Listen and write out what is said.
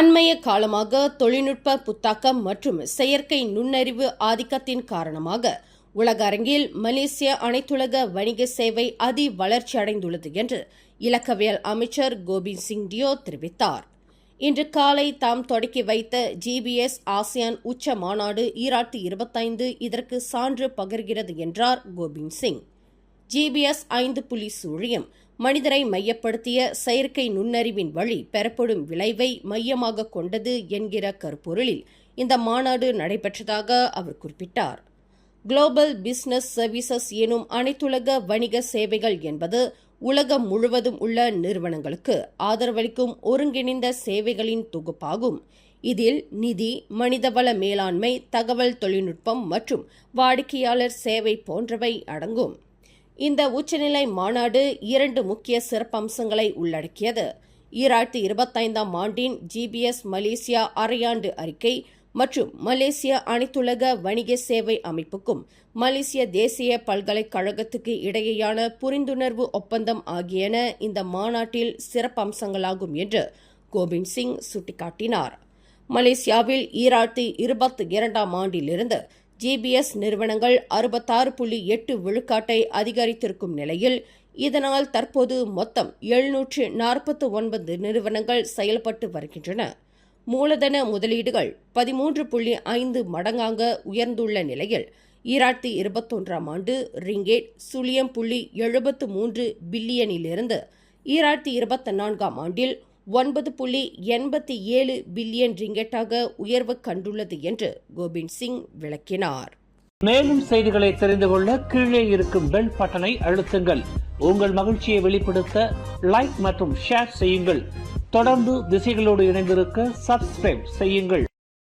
அண்மைய காலமாக தொழில்நுட்ப புத்தாக்கம் மற்றும் செயற்கை நுண்ணறிவு ஆதிக்கத்தின் காரணமாக உலக அரங்கில் மலேசிய அனைத்துலக வணிக சேவை அதி வளர்ச்சியடைந்துள்ளது என்று இலக்கவியல் அமைச்சர் கோபிந்த் சிங் டியோ தெரிவித்தார். இன்று காலை தாம் தொடக்கி வைத்த ஜிபிஎஸ் ஆசியான் உச்ச மாநாடு 2025 இதற்கு சான்று பகர்கிறது என்றார் கோபிந்த் சிங். ஜிபிஎஸ் 5 சூழியம் மனிதரை மையப்படுத்திய செயற்கை நுண்ணறிவின் வழி பெறப்படும் விளைவை மையமாக கொண்டது என்கிற கருப்பொருளில் இந்த மாநாடு நடைபெற்றதாக அவர் குறிப்பிட்டார். குளோபல் பிசினஸ் சர்வீசஸ் எனும் அனைத்துலக வணிக சேவைகள் என்பது உலகம் முழுவதும் உள்ள நிறுவனங்களுக்கு ஆதரவளிக்கும் ஒருங்கிணைந்த சேவைகளின் தொகுப்பாகும். இதில் நிதி, மனிதவள மேலாண்மை, தகவல் தொழில்நுட்பம் மற்றும் வாடிக்கையாளர் சேவை போன்றவை அடங்கும். இந்த உச்சநிலை மாநாடு 2 முக்கிய சிறப்பம்சங்களை உள்ளடக்கியது. 2025 ஆண்டின் ஜிபிஎஸ் மலேசியா அரையாண்டு அறிக்கை மற்றும் மலேசிய அனைத்துலக வணிக சேவை அமைப்புக்கும் மலேசிய தேசிய பல்கலைக்கழகத்துக்கு இடையேயான புரிந்துணர்வு ஒப்பந்தம் ஆகியன இந்த மாநாட்டில் சிறப்பம்சங்களாகும் என்று கோபிந்த் சிங் சுட்டிக்காட்டினார். மலேசியாவில் 2022 ஆண்டிலிருந்து ஜிபிஎஸ் நிறுவனங்கள் 66.8 விழுக்காட்டை அதிகரித்திருக்கும் நிலையில் இதனால் தற்போது மொத்தம் 749 நிறுவனங்கள் செயல்பட்டு வருகின்றன. மூலதன முதலீடுகள் 13.5 மடங்காக உயர்ந்துள்ள நிலையில் 2021 ஆண்டு ரிங்கேட் 0.73 பில்லியனிலிருந்து 2024 ஆண்டில் 9.87 பில்லியன் ரிங்கெட்டாக உயர்வு கண்டுள்ளது என்று கோபிந்த் சிங் விளக்கினார். மேலும் செய்திகளை தெரிந்து கொள்ள கீழே இருக்கும் பெல் பட்டனை அழுத்துங்கள். உங்கள் மகிழ்ச்சியை வெளிப்படுத்த லைக் மற்றும் ஷேர் செய்யுங்கள். தொடர்ந்து திசைகளோடு இணைந்திருக்க சப்ஸ்கிரைப் செய்யுங்கள்.